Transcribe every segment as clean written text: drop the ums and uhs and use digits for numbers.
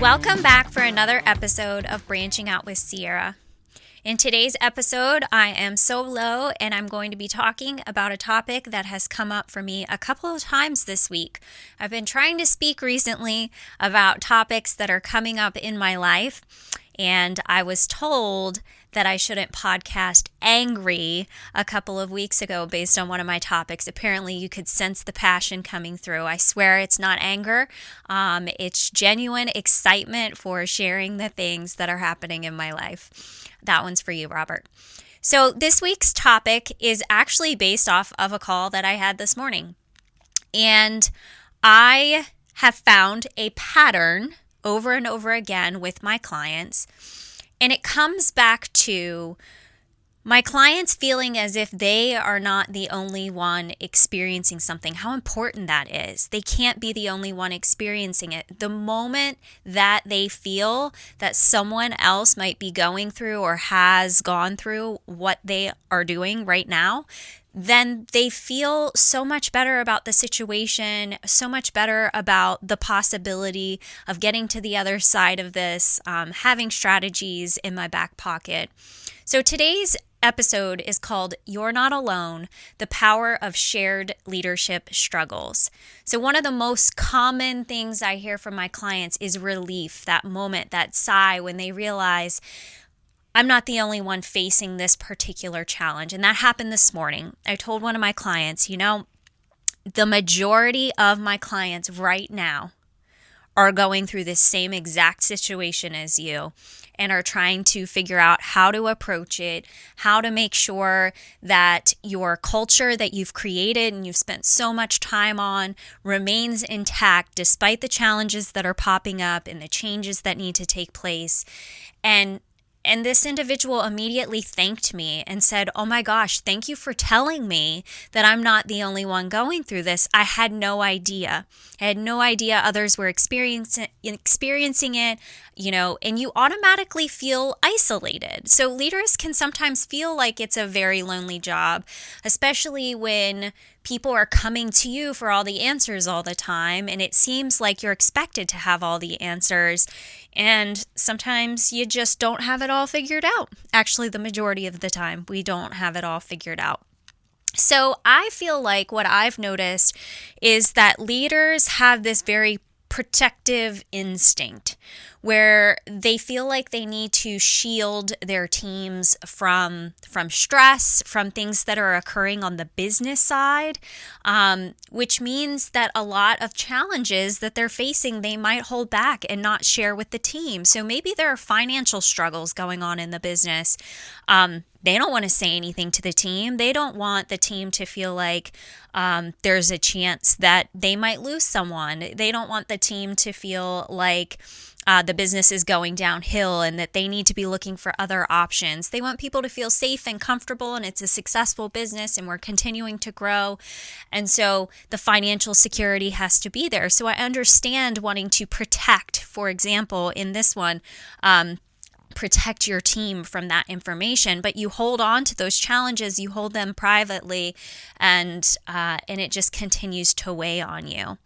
Welcome back for another episode of Branching Out with Sierra. In today's episode, I am solo and I'm going to be talking about a topic that has come up for me a couple of times this week. I've been trying to speak recently about topics that are coming up in my life, and I was told that I shouldn't podcast angry a couple of weeks ago based on one of my topics. Apparently, you could sense the passion coming through. I swear it's not anger. It's genuine excitement for sharing the things that are happening in my life. That one's for you, Robert. So this week's topic is actually based off of a call that I had this morning. And I have found a pattern over and over again with my clients. And it comes back to my clients feeling as if they are not the only one experiencing something, how important that is. They can't be the only one experiencing it. The moment that they feel that someone else might be going through or has gone through what they are doing right now, then they feel so much better about the situation, so much better about the possibility of getting to the other side of this, having strategies in my back pocket. So today's episode is called You're Not Alone, The Power of Shared Leadership Struggles. So one of the most common things I hear from my clients is relief, that moment, that sigh when they realize I'm not the only one facing this particular challenge. And that happened this morning. I told one of my clients, the majority of my clients right now are going through this same exact situation as you and are trying to figure out how to approach it, how to make sure that your culture that you've created and you've spent so much time on remains intact despite the challenges that are popping up and the changes that need to take place. And this individual immediately thanked me and said, "Oh my gosh, thank you for telling me that I'm not the only one going through this. I had no idea. I had no idea others were experiencing it, and you automatically feel isolated." So leaders can sometimes feel like it's a very lonely job, especially when people are coming to you for all the answers all the time, and it seems like you're expected to have all the answers, and sometimes you just don't have it all figured out. Actually, the majority of the time, we don't have it all figured out. So I feel like what I've noticed is that leaders have this very protective instinct where they feel like they need to shield their teams from stress, from things that are occurring on the business side, which means that a lot of challenges that they're facing, they might hold back and not share with the team. So maybe there are financial struggles going on in the business. They don't want to say anything to the team. They don't want the team to feel like there's a chance that they might lose someone. They don't want the team to feel like the business is going downhill and that they need to be looking for other options. They want people to feel safe and comfortable and it's a successful business and we're continuing to grow. And so the financial security has to be there. So I understand wanting to protect, for example, in this one, protect your team from that information, but you hold on to those challenges, you hold them privately, and it just continues to weigh on you.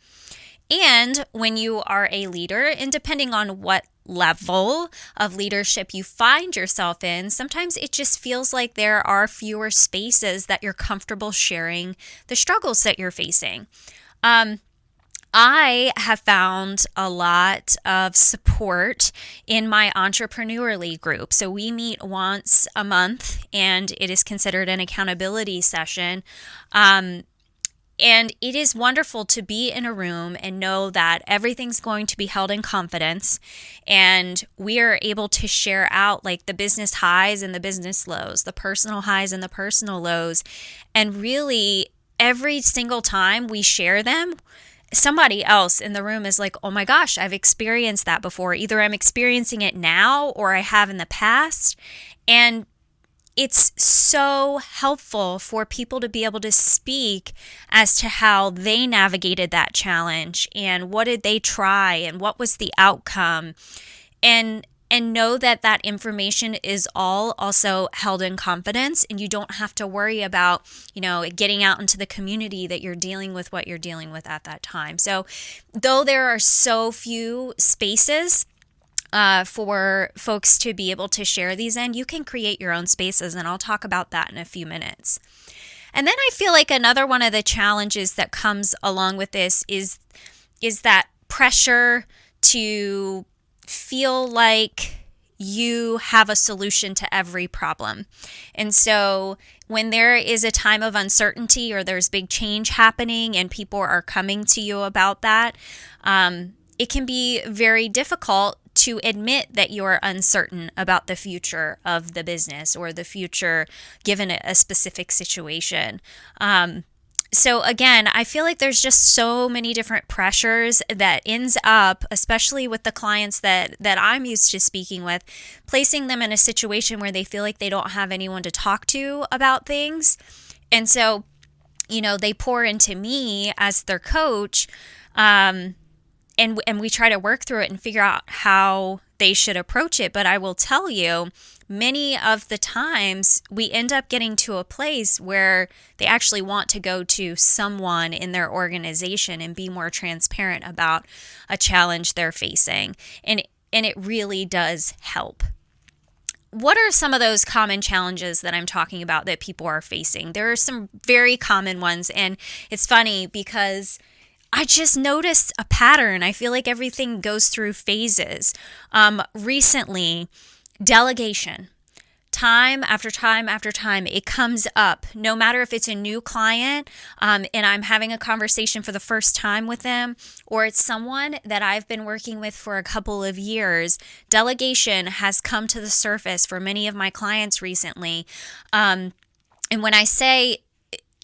And when you are a leader, and depending on what level of leadership you find yourself in, sometimes it just feels like there are fewer spaces that you're comfortable sharing the struggles that you're facing. I have found a lot of support in my entrepreneurially group. So we meet once a month and it is considered an accountability session. And it is wonderful to be in a room and know that everything's going to be held in confidence and we are able to share out like the business highs and the business lows, the personal highs and the personal lows. And really every single time we share them, somebody else in the room is like, "Oh my gosh, I've experienced that before. Either I'm experiencing it now or I have in the past." And it's so helpful for people to be able to speak as to how they navigated that challenge and what did they try and what was the outcome. And know that that information is all also held in confidence and you don't have to worry about, getting out into the community that you're dealing with what you're dealing with at that time. So though there are so few spaces for folks to be able to share these in. You can create your own spaces, and I'll talk about that in a few minutes. And then I feel like another one of the challenges that comes along with this is that pressure to feel like you have a solution to every problem. And so when there is a time of uncertainty or there's big change happening and people are coming to you about that, it can be very difficult to admit that you're uncertain about the future of the business or the future given a specific situation. So again, I feel like there's just so many different pressures that ends up, especially with the clients that I'm used to speaking with, placing them in a situation where they feel like they don't have anyone to talk to about things. And so, they pour into me as their coach, and we try to work through it and figure out how they should approach it. But I will tell you, many of the times we end up getting to a place where they actually want to go to someone in their organization and be more transparent about a challenge they're facing. And it really does help. What are some of those common challenges that I'm talking about that people are facing? There are some very common ones. And it's funny because I just noticed a pattern. I feel like everything goes through phases. Recently, delegation. Time after time after time, it comes up. No matter if it's a new client and I'm having a conversation for the first time with them, or it's someone that I've been working with for a couple of years, delegation has come to the surface for many of my clients recently. And when I say,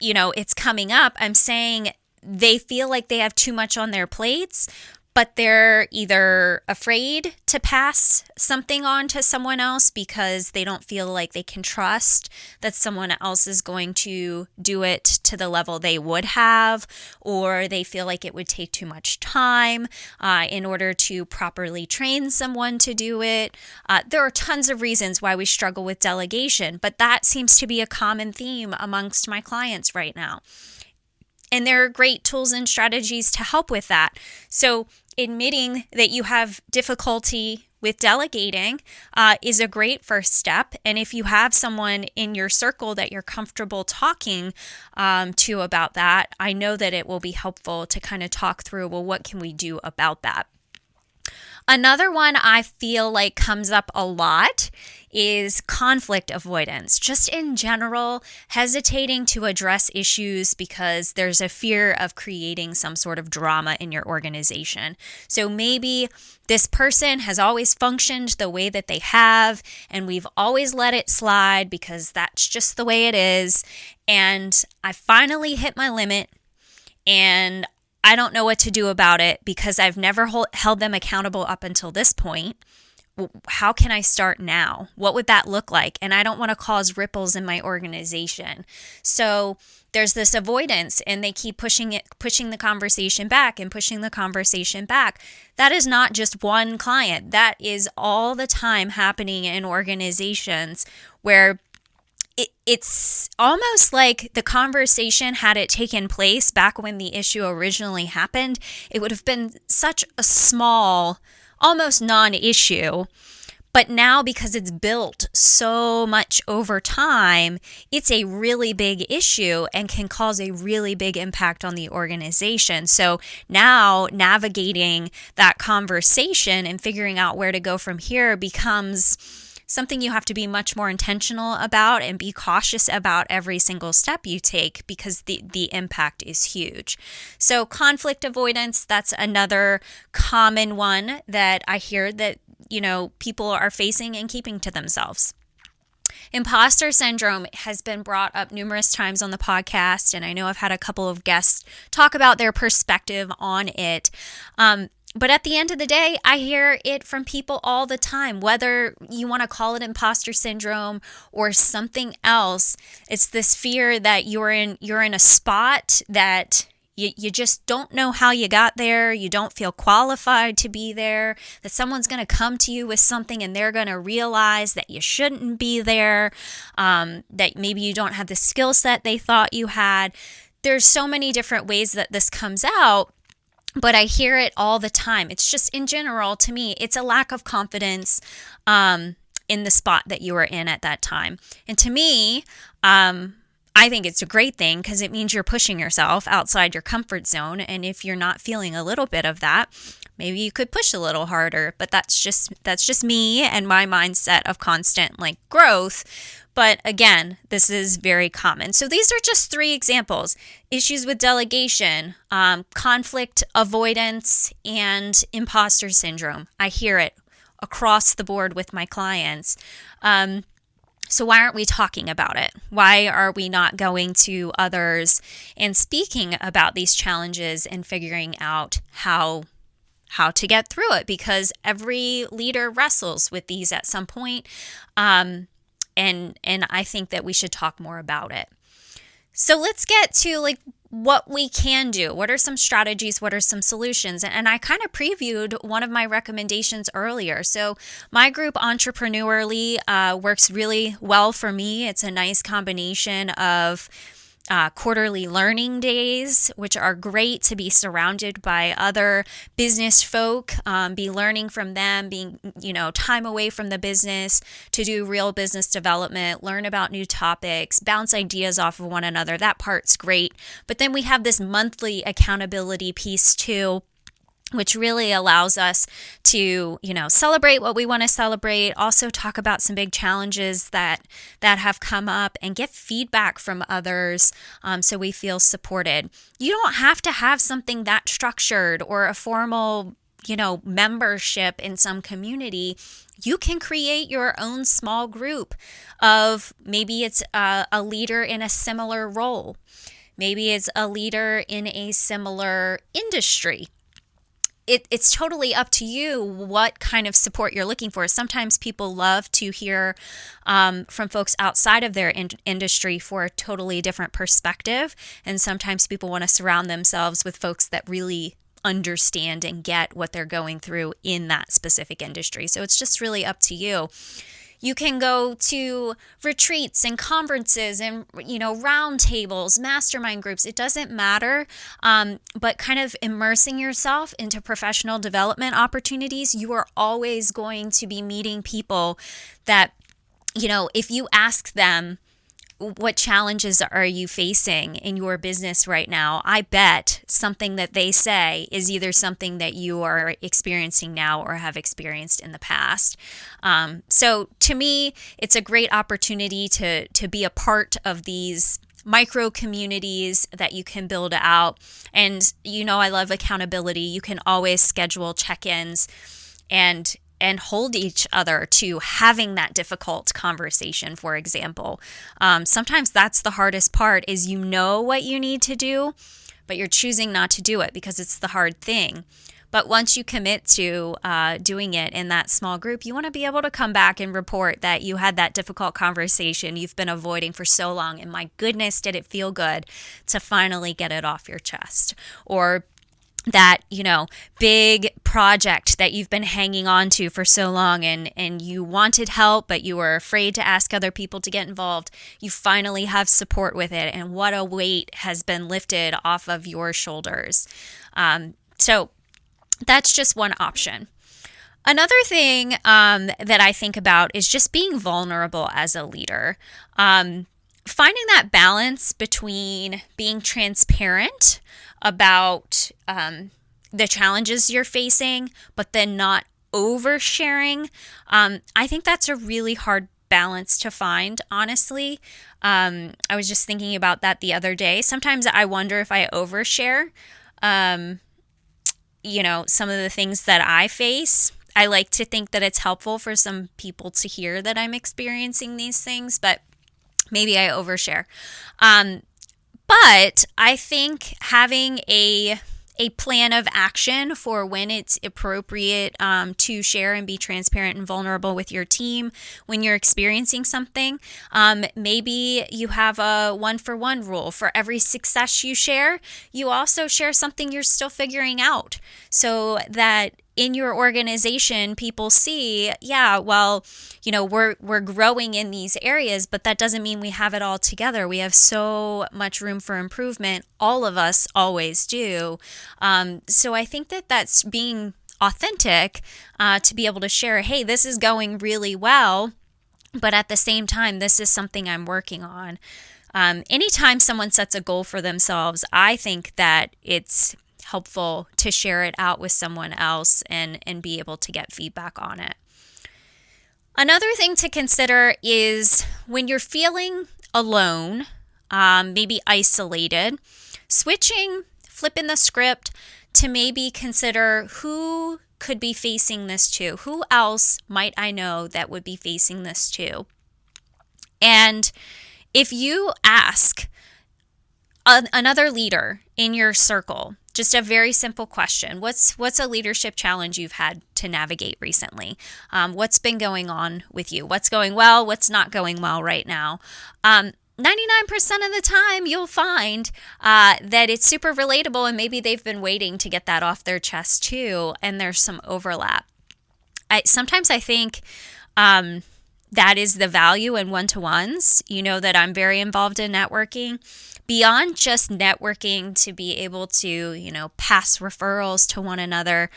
it's coming up, I'm saying they feel like they have too much on their plates, but they're either afraid to pass something on to someone else because they don't feel like they can trust that someone else is going to do it to the level they would have, or they feel like it would take too much time in order to properly train someone to do it. There are tons of reasons why we struggle with delegation, but that seems to be a common theme amongst my clients right now. And there are great tools and strategies to help with that. So admitting that you have difficulty with delegating is a great first step. And if you have someone in your circle that you're comfortable talking to about that, I know that it will be helpful to kind of talk through, well, what can we do about that? Another one I feel like comes up a lot is conflict avoidance. Just in general, hesitating to address issues because there's a fear of creating some sort of drama in your organization. So maybe this person has always functioned the way that they have, and we've always let it slide because that's just the way it is. And I finally hit my limit, and I don't know what to do about it because I've never held them accountable up until this point. How can I start now? What would that look like? And I don't want to cause ripples in my organization. So there's this avoidance, and they keep pushing the conversation back and pushing the conversation back. That is not just one client. That is all the time happening in organizations where it's almost like the conversation, had it taken place back when the issue originally happened, it would have been such a small, almost non-issue. But now, because it's built so much over time, it's a really big issue and can cause a really big impact on the organization. So now navigating that conversation and figuring out where to go from here becomes something you have to be much more intentional about and be cautious about every single step you take because the impact is huge. So conflict avoidance, that's another common one that I hear that, people are facing and keeping to themselves. Imposter syndrome has been brought up numerous times on the podcast, and I know I've had a couple of guests talk about their perspective on it. But at the end of the day, I hear it from people all the time, whether you want to call it imposter syndrome or something else. It's this fear that you're in a spot that you just don't know how you got there. You don't feel qualified to be there, that someone's going to come to you with something and they're going to realize that you shouldn't be there, that maybe you don't have the skill set they thought you had. There's so many different ways that this comes out. but I hear it all the time. It's just in general, to me, it's a lack of confidence in the spot that you are in at that time. And to me, I think it's a great thing because it means you're pushing yourself outside your comfort zone. And if you're not feeling a little bit of that, maybe you could push a little harder. But that's just me and my mindset of constant like growth. But again, this is very common. So these are just 3 examples: issues with delegation, conflict avoidance, and imposter syndrome. I hear it across the board with my clients. So why aren't we talking about it? Why are we not going to others and speaking about these challenges and figuring out how to get through it? Because every leader wrestles with these at some point. And I think that we should talk more about it. So let's get to like what we can do. What are some strategies? What are some solutions? And I kind of previewed one of my recommendations earlier. So my group Entrepreneurly works really well for me. It's a nice combination of quarterly learning days, which are great to be surrounded by other business folk, be learning from them, being, time away from the business to do real business development, learn about new topics, bounce ideas off of one another. That part's great. But then we have this monthly accountability piece too, which really allows us to, celebrate what we want to celebrate, also talk about some big challenges that have come up and get feedback from others so we feel supported. You don't have to have something that structured or a formal, membership in some community. You can create your own small group of maybe it's a leader in a similar role. Maybe it's a leader in a similar industry. It's totally up to you what kind of support you're looking for. Sometimes people love to hear from folks outside of their industry for a totally different perspective. And sometimes people want to surround themselves with folks that really understand and get what they're going through in that specific industry. So it's just really up to you. You can go to retreats and conferences and, round tables, mastermind groups. It doesn't matter. But kind of immersing yourself into professional development opportunities, you are always going to be meeting people that, if you ask them, what challenges are you facing in your business right now? I bet something that they say is either something that you are experiencing now or have experienced in the past. So to me, it's a great opportunity to be a part of these micro communities that you can build out. And, I love accountability. You can always schedule check-ins and hold each other to having that difficult conversation, for example. Sometimes that's the hardest part is what you need to do, but you're choosing not to do it because it's the hard thing. But once you commit to doing it in that small group, you want to be able to come back and report that you had that difficult conversation you've been avoiding for so long. And my goodness, did it feel good to finally get it off your chest. Or that, big project that you've been hanging on to for so long and you wanted help, but you were afraid to ask other people to get involved. You finally have support with it. And what a weight has been lifted off of your shoulders. So that's just one option. Another thing that I think about is just being vulnerable as a leader. Finding that balance between being transparent about the challenges you're facing, but then not oversharing. I think that's a really hard balance to find, honestly. I was just thinking about that the other day. Sometimes I wonder if I overshare, some of the things that I face. I like to think that it's helpful for some people to hear that I'm experiencing these things, but maybe I overshare. But I think having a plan of action for when it's appropriate to share and be transparent and vulnerable with your team when you're experiencing something. Maybe you have a 1-for-1 rule. For every success you share, you also share something you're still figuring out so that in your organization, people see, yeah, well, we're growing in these areas, but that doesn't mean we have it all together. We have so much room for improvement. All of us always do. So I think that that's being authentic, to be able to share, hey, this is going really well, but at the same time, this is something I'm working on. Anytime someone sets a goal for themselves, I think that it's helpful to share it out with someone else and be able to get feedback on it. Another thing to consider is when you're feeling alone, maybe isolated, flipping the script to maybe consider who could be facing this too. Who else might I know that would be facing this too? And if you ask another leader in your circle, just a very simple question. What's a leadership challenge you've had to navigate recently? What's been going on with you? What's going well? What's not going well right now? 99% of the time, you'll find that it's super relatable, and maybe they've been waiting to get that off their chest too, and there's some overlap. Sometimes I think that is the value in one-to-ones. You know that I'm very involved in networking. Beyond just networking to be able to, pass referrals to one another,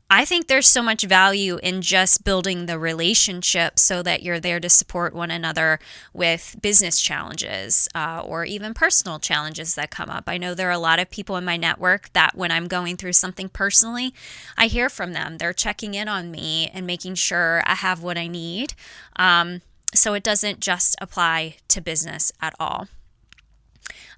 I think there's so much value in just building the relationship so that you're there to support one another with business challenges or even personal challenges that come up. I know there are a lot of people in my network that when I'm going through something personally, I hear from them. They're checking in on me and making sure I have what I need. So it doesn't just apply to business at all.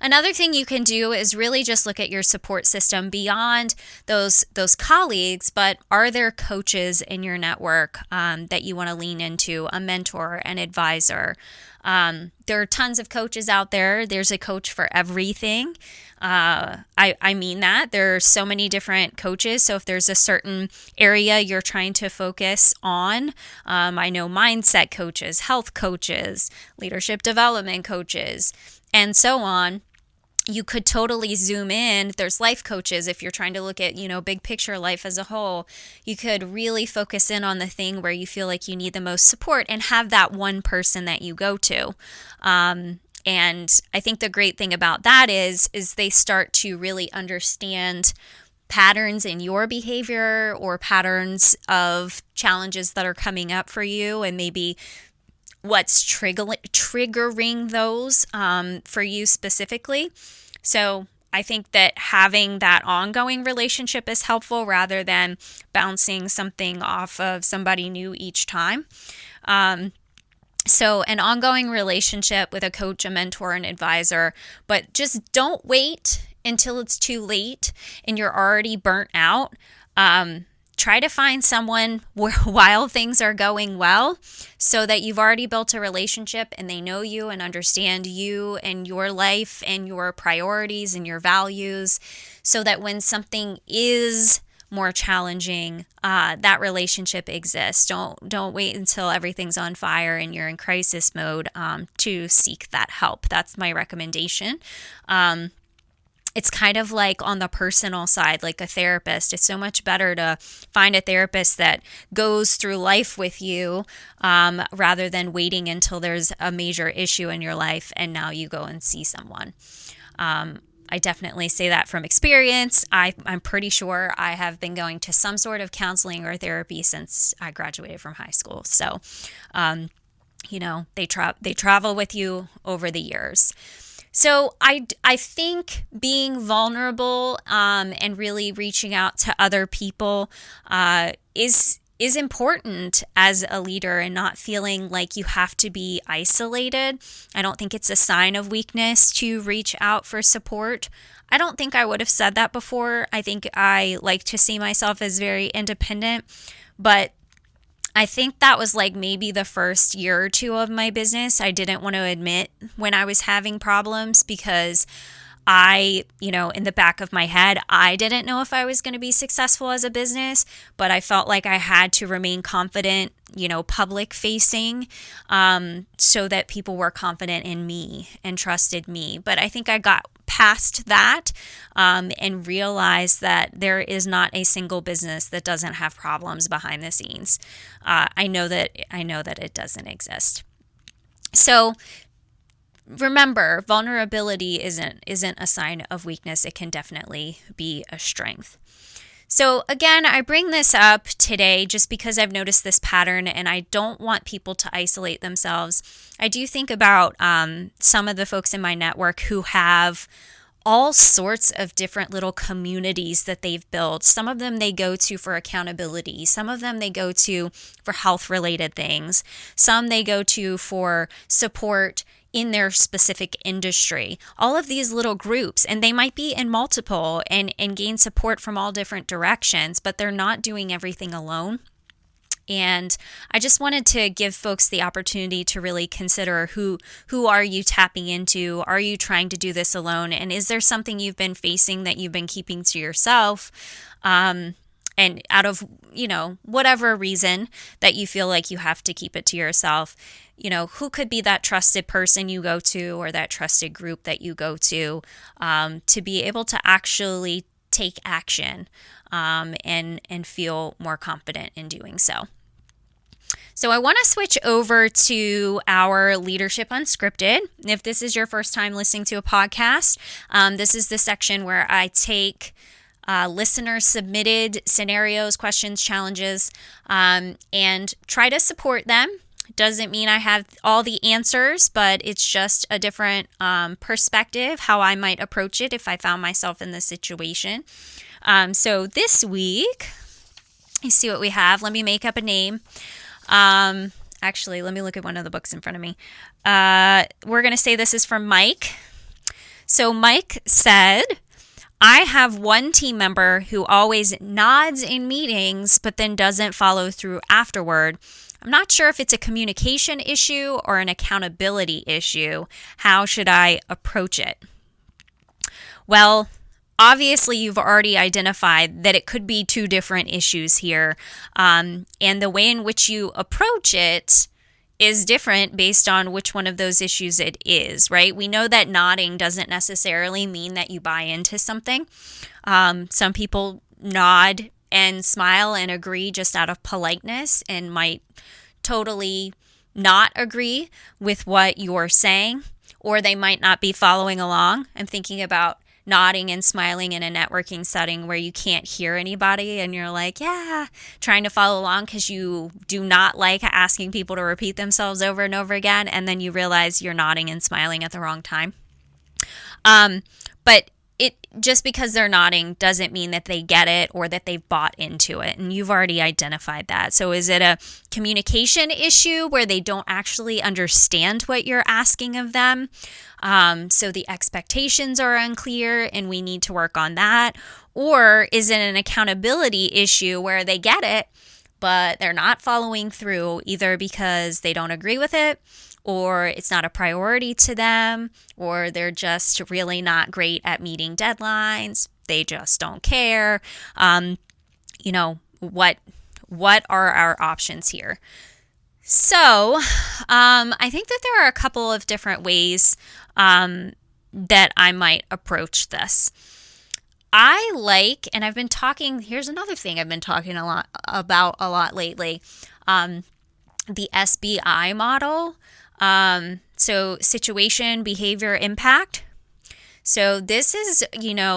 Another thing you can do is really just look at your support system beyond those colleagues, but are there coaches in your network that you want to lean into, a mentor, an advisor? There are tons of coaches out there. There's a coach for everything. I mean that. There are so many different coaches. So if there's a certain area you're trying to focus on, I know mindset coaches, health coaches, leadership development coaches, and so on. You could totally zoom in. There's life coaches if you're trying to look at, big picture life as a whole. You could really focus in on the thing where you feel like you need the most support and have that one person that you go to. And I think the great thing about that is they start to really understand patterns in your behavior or patterns of challenges that are coming up for you, and maybe what's triggering those for you specifically. So I think that having that ongoing relationship is helpful rather than bouncing something off of somebody new each time. So an ongoing relationship with a coach, a mentor, an advisor, but just don't wait until it's too late and you're already burnt out. Try to find someone while things are going well so that you've already built a relationship and they know you and understand you and your life and your priorities and your values, so that when something is more challenging, that relationship exists. Don't wait until everything's on fire and you're in crisis mode to seek that help. That's my recommendation. It's kind of like on the personal side, like a therapist. It's so much better to find a therapist that goes through life with you rather than waiting until there's a major issue in your life and now you go and see someone. I definitely say that from experience. I'm pretty sure I have been going to some sort of counseling or therapy since I graduated from high school. So, they travel with you over the years. So I think being vulnerable and really reaching out to other people is important as a leader, and not feeling like you have to be isolated. I don't think it's a sign of weakness to reach out for support. I don't think I would have said that before. I think I like to see myself as very independent, but I think that was like maybe the first year or two of my business. I didn't want to admit when I was having problems because in the back of my head, I didn't know if I was going to be successful as a business, but I felt like I had to remain confident, public facing, so that people were confident in me and trusted me. But I think I got past that, and realized that there is not a single business that doesn't have problems behind the scenes. I know that it doesn't exist. So remember, vulnerability isn't a sign of weakness. It can definitely be a strength. So again, I bring this up today just because I've noticed this pattern and I don't want people to isolate themselves. I do think about some of the folks in my network who have all sorts of different little communities that they've built. Some of them they go to for accountability. Some of them they go to for health-related things. Some they go to for support in their specific industry. All of these little groups, and they might be in multiple and gain support from all different directions, but they're not doing everything alone. And I just wanted to give folks the opportunity to really consider who are you tapping into? Are you trying to do this alone? And is there something you've been facing that you've been keeping to yourself? And out of, whatever reason that you feel like you have to keep it to yourself, who could be that trusted person you go to or that trusted group that you go to be able to actually take action and feel more confident in doing so. So I want to switch over to our Leadership Unscripted. If this is your first time listening to a podcast, this is the section where I take listeners submitted scenarios, questions, challenges, and try to support them. Doesn't mean I have all the answers, but it's just a different perspective, how I might approach it if I found myself in this situation. So this week, you see what we have. Let me make up a name. Actually, let me look at one of the books in front of me. We're going to say this is from Mike. So Mike said, I have one team member who always nods in meetings, but then doesn't follow through afterward. I'm not sure if it's a communication issue or an accountability issue. How should I approach it? Well, obviously, you've already identified that it could be two different issues here. And the way in which you approach it is different based on which one of those issues it is, right? We know that nodding doesn't necessarily mean that you buy into something. Some people nod and smile and agree just out of politeness and might totally not agree with what you're saying, or they might not be following along. I'm thinking about nodding and smiling in a networking setting where you can't hear anybody and you're like, yeah, trying to follow along because you do not like asking people to repeat themselves over and over again, and then you realize you're nodding and smiling at the wrong time. But it just because they're nodding doesn't mean that they get it or that they've bought into it, and you've already identified that. So is it a communication issue where they don't actually understand what you're asking of them? So the expectations are unclear and we need to work on that. Or is it an accountability issue where they get it, but they're not following through either because they don't agree with it, or it's not a priority to them, or they're just really not great at meeting deadlines. They just don't care. What are our options here? So I think that there are a couple of different ways that I might approach this. I like, and I've been talking, here's another thing I've been talking a lot lately, the SBI model. So situation, behavior, impact. So this is,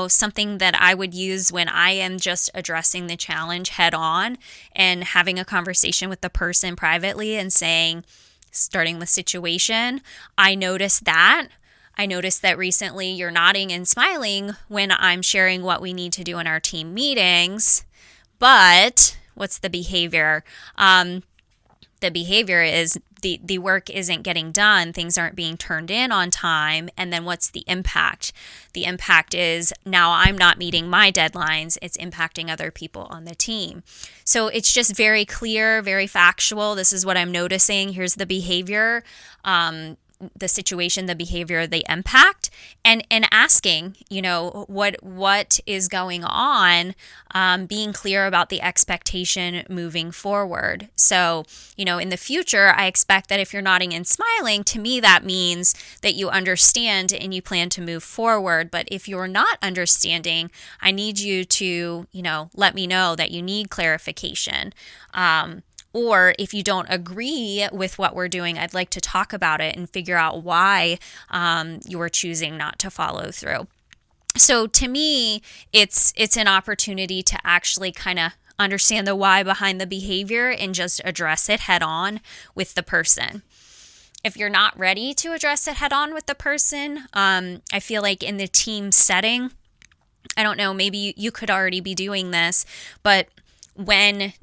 something that I would use when I am just addressing the challenge head on and having a conversation with the person privately and saying, starting with situation, I noticed that recently you're nodding and smiling when I'm sharing what we need to do in our team meetings, but what's the behavior? The behavior is the work isn't getting done, things aren't being turned in on time, and then what's the impact? The impact is now I'm not meeting my deadlines, it's impacting other people on the team. So it's just very clear, very factual. This is what I'm noticing. Here's the behavior. the situation, the behavior, the impact, and asking, what is going on, being clear about the expectation moving forward. So, in the future, I expect that if you're nodding and smiling, to me, that means that you understand and you plan to move forward. But if you're not understanding, I need you to, let me know that you need clarification. Or if you don't agree with what we're doing, I'd like to talk about it and figure out why you're choosing not to follow through. So to me, it's an opportunity to actually kind of understand the why behind the behavior and just address it head on with the person. If you're not ready to address it head on with the person, I feel like in the team setting, I don't know, maybe you could already be doing this, but when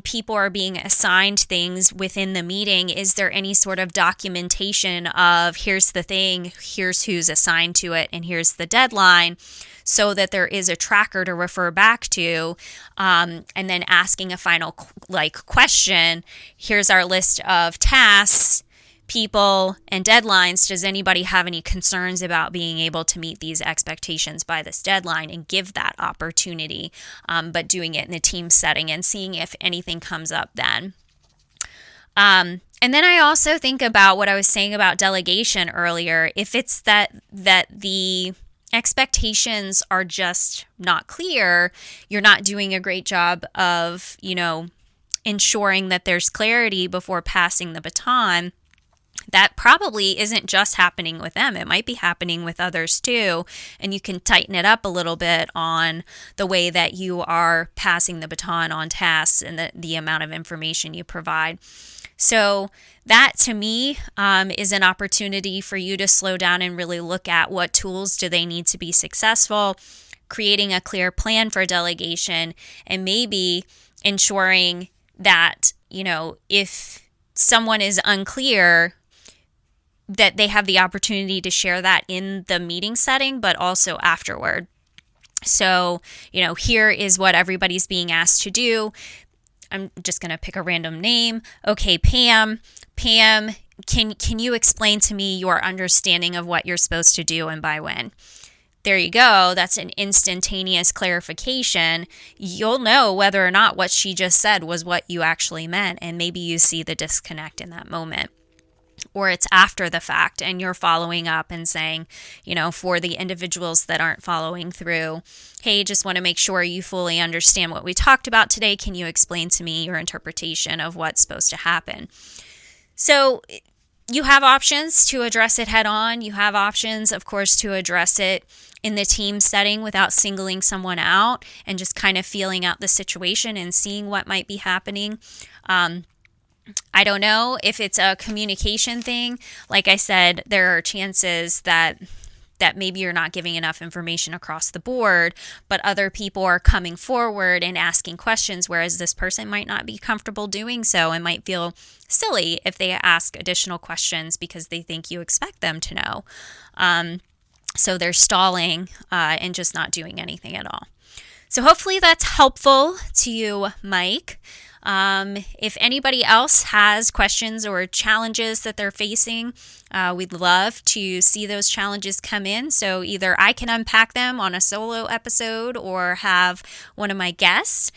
people are being assigned things within the meeting, is there any sort of documentation of here's the thing, here's who's assigned to it, and here's the deadline, so that there is a tracker to refer back to, and then asking a final question, here's our list of tasks, people, and deadlines. Does anybody have any concerns about being able to meet these expectations by this deadline, and give that opportunity, but doing it in a team setting and seeing if anything comes up then. And then I also think about what I was saying about delegation earlier. If it's that the expectations are just not clear, you're not doing a great job of, ensuring that there's clarity before passing the baton, that probably isn't just happening with them. It might be happening with others too. And you can tighten it up a little bit on the way that you are passing the baton on tasks and the amount of information you provide. So that to me is an opportunity for you to slow down and really look at what tools do they need to be successful, creating a clear plan for delegation, and maybe ensuring that, if someone is unclear, that they have the opportunity to share that in the meeting setting, but also afterward. So, here is what everybody's being asked to do. I'm just going to pick a random name. Okay, Pam, can you explain to me your understanding of what you're supposed to do and by when? There you go. That's an instantaneous clarification. You'll know whether or not what she just said was what you actually meant, and maybe you see the disconnect in that moment. Or it's after the fact and you're following up and saying, for the individuals that aren't following through, hey, just want to make sure you fully understand what we talked about today. Can you explain to me your interpretation of what's supposed to happen? So you have options to address it head on. You have options, of course, to address it in the team setting without singling someone out and just kind of feeling out the situation and seeing what might be happening. I don't know if it's a communication thing. Like I said, there are chances that maybe you're not giving enough information across the board, but other people are coming forward and asking questions, whereas this person might not be comfortable doing so and might feel silly if they ask additional questions because they think you expect them to know. So they're stalling and just not doing anything at all. So hopefully that's helpful to you, Mike. If anybody else has questions or challenges that they're facing, we'd love to see those challenges come in. So either I can unpack them on a solo episode or have one of my guests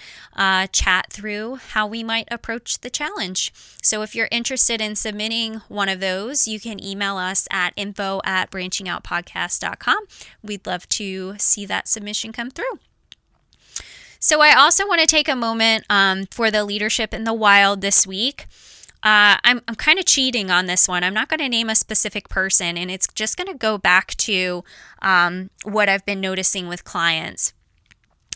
chat through how we might approach the challenge. So if you're interested in submitting one of those, you can email us at info@branchingoutpodcast.com. We'd love to see that submission come through. So I also want to take a moment for the Leadership in the Wild this week. I'm kind of cheating on this one. I'm not going to name a specific person, and it's just going to go back to what I've been noticing with clients.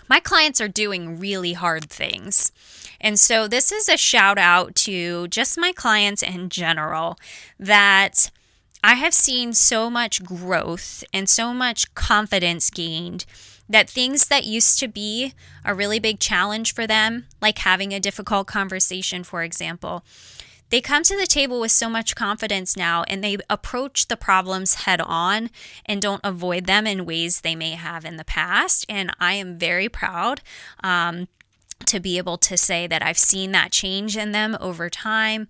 My clients are doing really hard things. And so this is a shout out to just my clients in general, that I have seen so much growth and so much confidence gained that things that used to be a really big challenge for them, like having a difficult conversation, for example, they come to the table with so much confidence now, and they approach the problems head on and don't avoid them in ways they may have in the past. And I am very proud to be able to say that I've seen that change in them over time.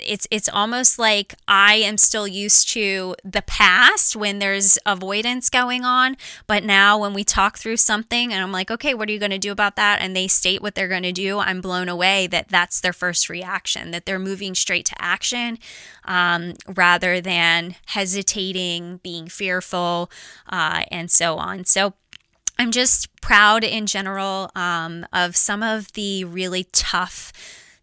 it's almost like I am still used to the past when there's avoidance going on. But now when we talk through something and I'm like, okay, what are you going to do about that? And they state what they're going to do. I'm blown away that that's their first reaction, that they're moving straight to action rather than hesitating, being fearful, and so on. So I'm just proud in general of some of the really tough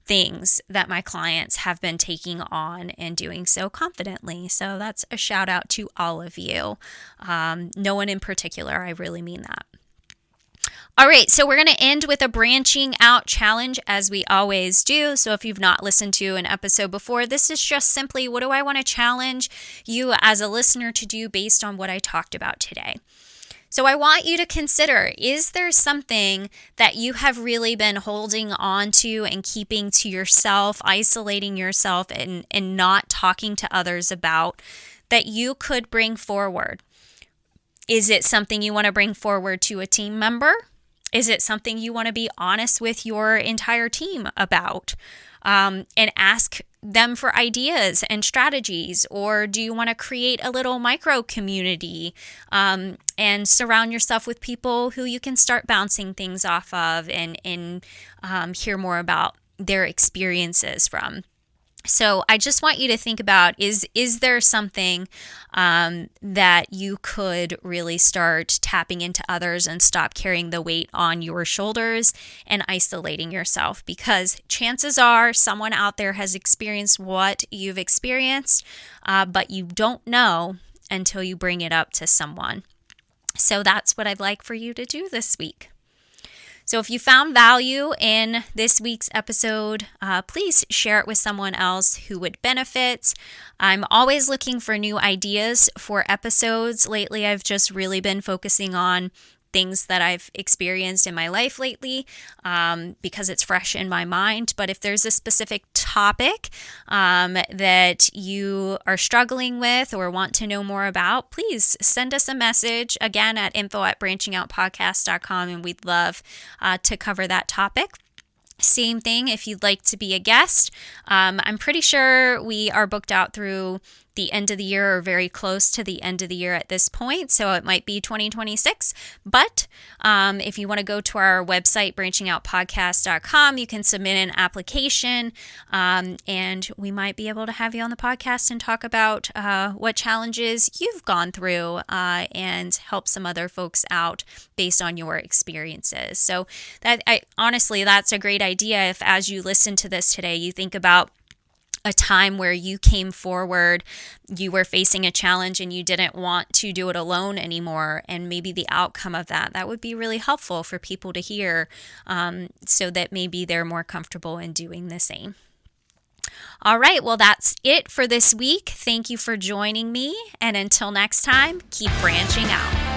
things that my clients have been taking on and doing so confidently. So that's a shout out to all of you. No one in particular, I really mean that. All right, so we're going to end with a branching out challenge as we always do. So if you've not listened to an episode before, this is just simply what do I want to challenge you as a listener to do based on what I talked about today. So I want you to consider, is there something that you have really been holding on to and keeping to yourself, isolating yourself and not talking to others about that you could bring forward? Is it something you want to bring forward to a team member? Is it something you want to be honest with your entire team about and ask them for ideas and strategies? Or do you want to create a little micro community and surround yourself with people who you can start bouncing things off of and hear more about their experiences from? So I just want you to think about, is there something that you could really start tapping into others and stop carrying the weight on your shoulders and isolating yourself? Because chances are someone out there has experienced what you've experienced, but you don't know until you bring it up to someone. So that's what I'd like for you to do this week. So if you found value in this week's episode, please share it with someone else who would benefit. I'm always looking for new ideas for episodes. Lately, I've just really been focusing on things that I've experienced in my life lately because it's fresh in my mind. But if there's a specific topic that you are struggling with or want to know more about, please send us a message again at info@branchingoutpodcast.com, and we'd love to cover that topic. Same thing if you'd like to be a guest. I'm pretty sure we are booked out through the end of the year or very close to the end of the year at this point, so it might be 2026. But if you want to go to our website, branchingoutpodcast.com, you can submit an application and we might be able to have you on the podcast and talk about what challenges you've gone through and help some other folks out based on your experiences. So honestly, that's a great idea if as you listen to this today, you think about a time where you came forward, you were facing a challenge and you didn't want to do it alone anymore, and maybe the outcome of that would be really helpful for people to hear so that maybe they're more comfortable in doing the same. All right, well, that's it for this week. Thank you for joining me, and until next time, keep branching out.